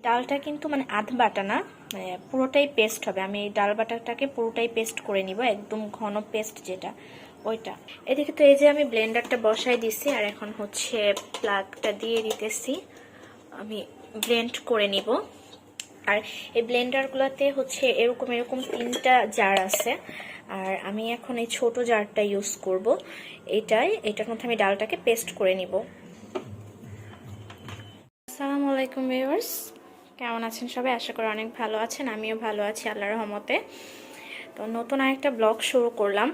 ডালটা কিন্তু মানে আধ বাটা না, মানে পুরোটাই পেস্ট হবে। আমি এই ডাল বাটাটাকে পুরোটাই পেস্ট করে নিব, একদম ঘন পেস্ট যেটা ওইটা। এদিকে তো এই যে আমি ব্লেন্ডারটা বসাই দিছি, আর এখন হচ্ছে প্লাগটা দিয়ে দিতেছি, আমি ব্লেন্ড করে নিব। আর এই ব্লেন্ডারগুলোতে হচ্ছে এরকম এরকম 3টা জার আছে, আর আমি এখন এই ছোট জারটা ইউজ করব। এটার মধ্যে আমি ডালটাকে পেস্ট করে নিব। আসসালামু আলাইকুম ভিউয়ার্স, কেমন আছেন সবাই? আশা করি অনেক ভালো আছেন, আমিও ভালো আছি আল্লাহর রহমতে। তো নতুন আরেকটা ব্লগ শুরু করলাম।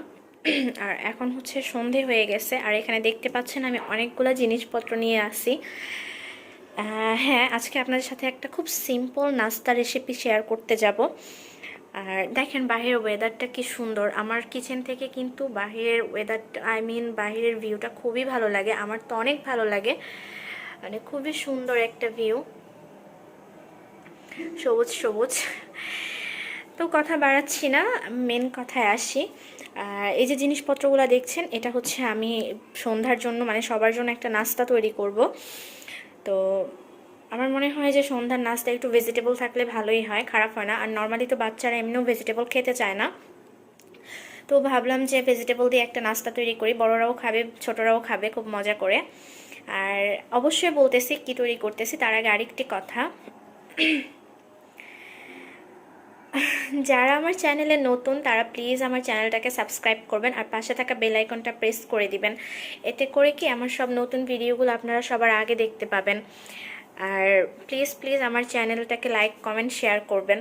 আর এখন হচ্ছে সন্ধে হয়ে গেছে, আর এখানে দেখতে পাচ্ছেন আমি অনেকগুলো জিনিসপত্র নিয়ে আসি। হ্যাঁ, আজকে আপনাদের সাথে একটা খুব সিম্পল নাস্তা রেসিপি শেয়ার করতে যাব। আর দেখেন বাহিরের ওয়েদারটা কি সুন্দর। আমার কিচেন থেকে কিন্তু বাহিরের ওয়েদারটা, বাহিরের ভিউটা খুবই ভালো লাগে, আমার তো অনেক ভালো লাগে, মানে খুবই সুন্দর একটা ভিউ, সবুজ সবুজ। তো কথা বাড়াচ্ছি না, মেন কথায় আসি। এই যে জিনিসপত্রগুলো দেখছেন, এটা হচ্ছে আমি সন্ধ্যার জন্য মানে সবার জন্য একটা নাস্তা তৈরি করব। তো আমার মনে হয় যে সন্ধ্যার নাস্তা একটু ভেজিটেবল থাকলে ভালোই হয়, খারাপ হয় না। আর নর্মালি তো বাচ্চারা এমনিও ভেজিটেবল খেতে চায় না, তো ভাবলাম যে ভেজিটেবল দিয়ে একটা নাস্তা তৈরি করি, বড়রাও খাবে ছোটরাও খাবে খুব মজা করে। আর অবশ্যই বলতেছি কি তৈরি করতেছি, তার আগে আরেকটি কথা। যারা আমার চ্যানেলে নতুন তারা প্লিজ আমার চ্যানেলটাকে সাবস্ক্রাইব করবেন, আর পাশে থাকা বেল আইকনটা প্রেস করে দিবেন। এতে করে কি আমার সব নতুন ভিডিওগুলো আপনারা সবার আগে দেখতে পাবেন। আর প্লিজ প্লিজ আমার চ্যানেলটাকে লাইক কমেন্ট শেয়ার করবেন।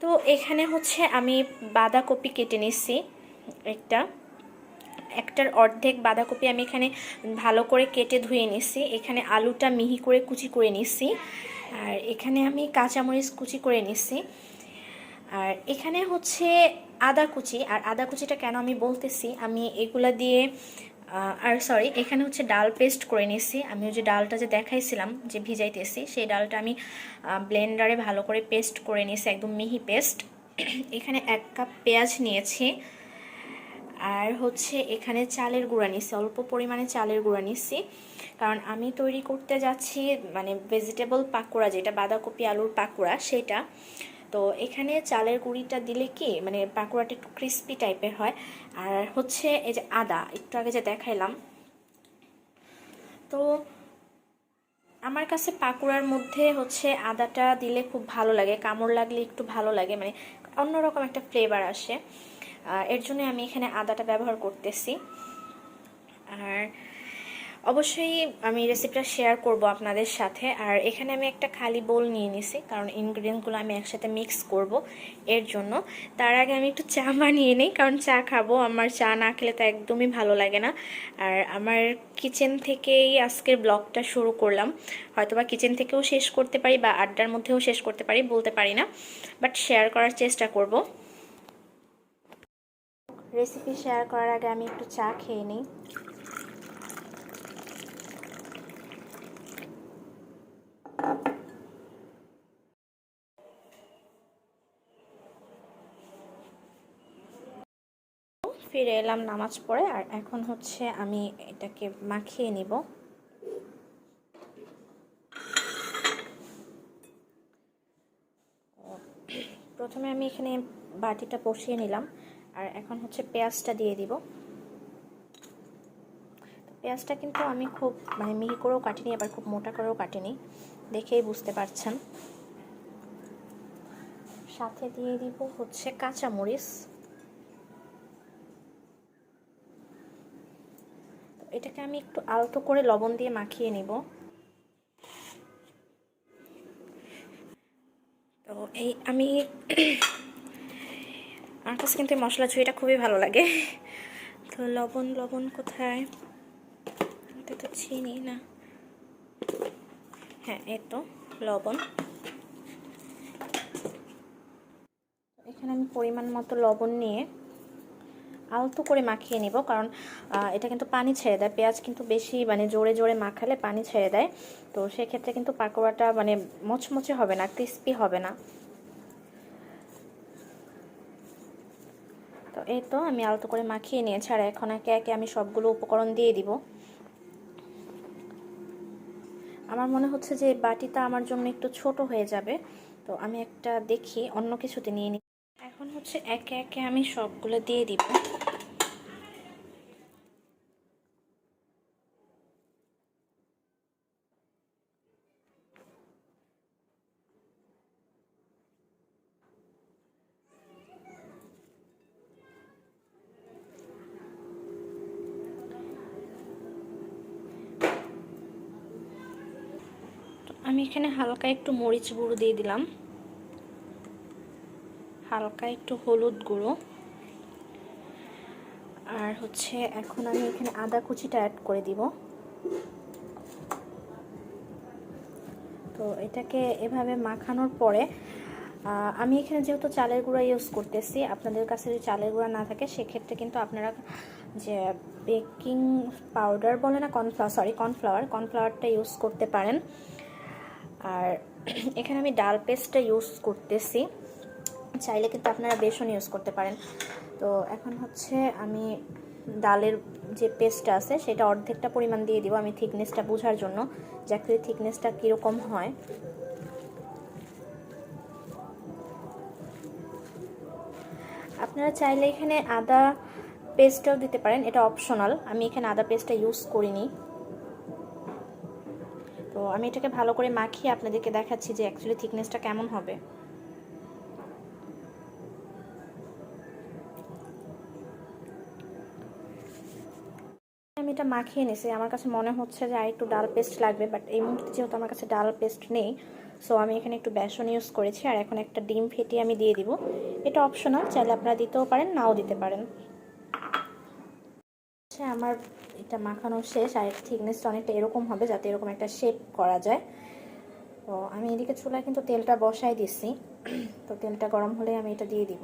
তো এখানে হচ্ছে আমি বাঁধাকপি কেটে নিচ্ছি, একটার অর্ধেক বাঁধাকপি আমি এখানে ভালো করে কেটে ধুয়ে নিচ্ছি। এখানে আলুটা মিহি করে কুচি করে নিচ্ছি, আর এখানে আমি কাঁচামরিচ কুচি করে নিচ্ছি। আর এখানে হচ্ছে আদা কুচি, আর আদা কুচিটা কেন আমি বলতেছি, আমি এগুলা দিয়ে এখানে হচ্ছে ডাল পেস্ট করে নিয়েছি। আমি ওই যে ডালটা যে দেখাইছিলাম যে ভিজাইতেছি, সেই ডালটা আমি ব্লেন্ডারে ভালো করে পেস্ট করে নিয়েছি, একদম মিহি পেস্ট। এখানে 1 কাপ পেঁয়াজ নিয়েছি, আর হচ্ছে এখানে চালের গুঁড়া নিচ্ছি, অল্প পরিমাণে চালের গুঁড়া নিচ্ছি, কারণ আমি তৈরি করতে যাচ্ছি মানে ভেজিটেবল পাকোড়া, যেটা বাঁধাকপি আলুর পাকোড়া সেটা। তো এখানে চালের গুঁড়িটা দিলে কি মানে পাকোড়াটা একটু ক্রিস্পি টাইপের হয়। আর হচ্ছে এই যে আদা একটু আগে যে দেখাইলাম, তো আমার কাছে পাকোড়ার মধ্যে হচ্ছে আদাটা দিলে খুব ভালো লাগে, কামড় লাগলে একটু ভালো লাগে, মানে অন্যরকম একটা ফ্লেভার আসে। এর জন্য আমি এখানে আদাটা ব্যবহার করতেছি। আর অবশ্যই আমি রেসিপিটা শেয়ার করব আপনাদের সাথে। আর এখানে আমি একটা খালি বোল নিয়ে নিছি, কারণ ইনগ্রিডিয়েন্টগুলো আমি একসাথে মিক্স করব এর জন্য। তার আগে আমি একটু চা বানিয়ে নিই, কারণ চা খাবো, আমার চা না খেলে তো একদমই ভালো লাগে না। আর আমার কিচেন থেকেই আজকের ব্লগটা শুরু করলাম, হয়তোবা কিচেন থেকেও শেষ করতে পারি বা আড্ডার মধ্যেও শেষ করতে পারি, বলতে পারি না, বাট শেয়ার করার চেষ্টা করব। রেসিপি শেয়ার করার আগে আমি একটু চা খেয়ে নিই। ফিরে এলাম নামাজ পড়ে, আর এখন হচ্ছে আমি এটাকে মাখিয়ে নিব। প্রথমে আমি এখানে বাটিটা বসিয়ে নিলাম, আর এখন হচ্ছে পেঁয়াজটা দিয়ে দিব। পেঁয়াজটা কিন্তু আমি খুব মানে মিহি করেও কাটিনি, আবার খুব মোটা করেও কাটিনি, দেখেই বুঝতে পারছেন। সাথে দিয়ে দিব হচ্ছে কাঁচামরিচ। এটাকে আমি একটু আলতো করে লবণ দিয়ে মাখিয়ে নিব। তো এই আমি আমার কাছে কিন্তু মশলা ঝুঁইটা খুবই ভালো লাগে। তো লবণ লবণ কোথায়, এটা তো চিনি না, হ্যাঁ এই তো লবণ। এখানে আমি পরিমাণ মতো লবণ নিয়ে আলতো করে মাখিয়ে নিব, কারণ এটা কিন্তু পানি ছেড়ে দেয়, পেঁয়াজ কিন্তু বেশি মানে জোরে জোরে মাখালে পানি ছেড়ে দেয়, তো সেক্ষেত্রে কিন্তু পাকোড়াটা মানে মচমচে হবে না, ক্রিস্পি হবে না। তো এই তো আমি আলতো করে মাখিয়ে নিয়েছি, আর এখন একে একে আমি সবগুলো উপকরণ দিয়ে দিব। আমার মনে হচ্ছে যে বাটিটা আমার জন্য একটু ছোট হয়ে যাবে, তো আমি একটা দেখি অন্য কিছুতে নিয়ে নিই। এখন হচ্ছে একে একে আমি সবগুলো দিয়ে দিব। আমি এখানে হালকা একটু মরিচ গুঁড়ো দিয়ে দিলাম, হালকা একটু হলুদ গুঁড়ো, আর হচ্ছে এখন আমি এখানে আদা কুচিটা অ্যাড করে দিব। তো এটাকে এভাবে মাখানোর পরে আমি এখানে যেহেতু চালের গুঁড়া ইউজ করতেছি, আপনাদের কাছে যদি চালের গুঁড়া না থাকে সেক্ষেত্রে কিন্তু আপনারা যে বেকিং পাউডার বলে না, কর্নফ্লাওয়ারটা ইউজ করতে পারেন। আর এখানে আমি ডাল পেস্টটা ইউজ করতেছি, চাইলে কিন্তু আপনারা বেসন ইউজ করতে পারেন। তো এখন হচ্ছে আমি ডালের যে পেস্টটা আছে সেটা অর্ধেকটা পরিমাণ দিয়ে দিব আমি থিকনেসটা বোঝার জন্য, যে অ্যাকচুয়ালি থিকনেসটা কীরকম হয়। আপনারা চাইলে এখানে আদা পেস্টটাও দিতে পারেন, এটা অপশনাল, আমি এখানে আদা পেস্টটা ইউজ করিনি। তো আমি এটাকে ভালো করে মাখিয়ে আপনাদেরকে দেখাচ্ছি যে অ্যাকচুয়ালি থিকনেসটা কেমন হবে। আমি এটা মাখিয়ে নিছি, আমার কাছে মনে হচ্ছে যে আর একটু ডাল পেস্ট লাগবে, বাট এই মুহূর্তে যেহেতু আমার কাছে ডাল পেস্ট নেই, সো আমি এখানে একটু বেসন ইউজ করেছি। আর এখন একটা ডিম ফেটিয়ে আমি দিয়ে দিব, এটা অপশনাল, চাইলে আপনারা দিতেও পারেন নাও দিতে পারেন। আচ্ছা, আমার এটা মাখানো শেষ, আর এটা থিকনেসটা অনেকটা এরকম হবে যাতে এরকম একটা শেপ করা যায়। তো আমি এদিকে চুলায় কিন্তু তেলটা বসাই দিছি, তো তেলটা গরম হলে আমি এটা দিয়ে দিব।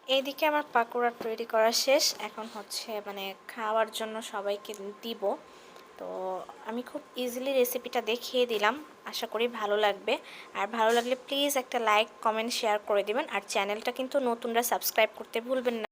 এইদিকে আমার পাকোড়া তৈরি করা শেষ, এখন হচ্ছে মানে খাওয়ার জন্য সবাইকে দিব। তো আমি খুব ইজিলি রেসিপিটা দেখিয়ে দিলাম, আশা করি ভালো লাগবে। আর ভালো লাগলে প্লিজ একটা লাইক কমেন্ট শেয়ার করে দিবেন, আর চ্যানেলটা কিন্তু নতুনরা সাবস্ক্রাইব করতে ভুলবেন না।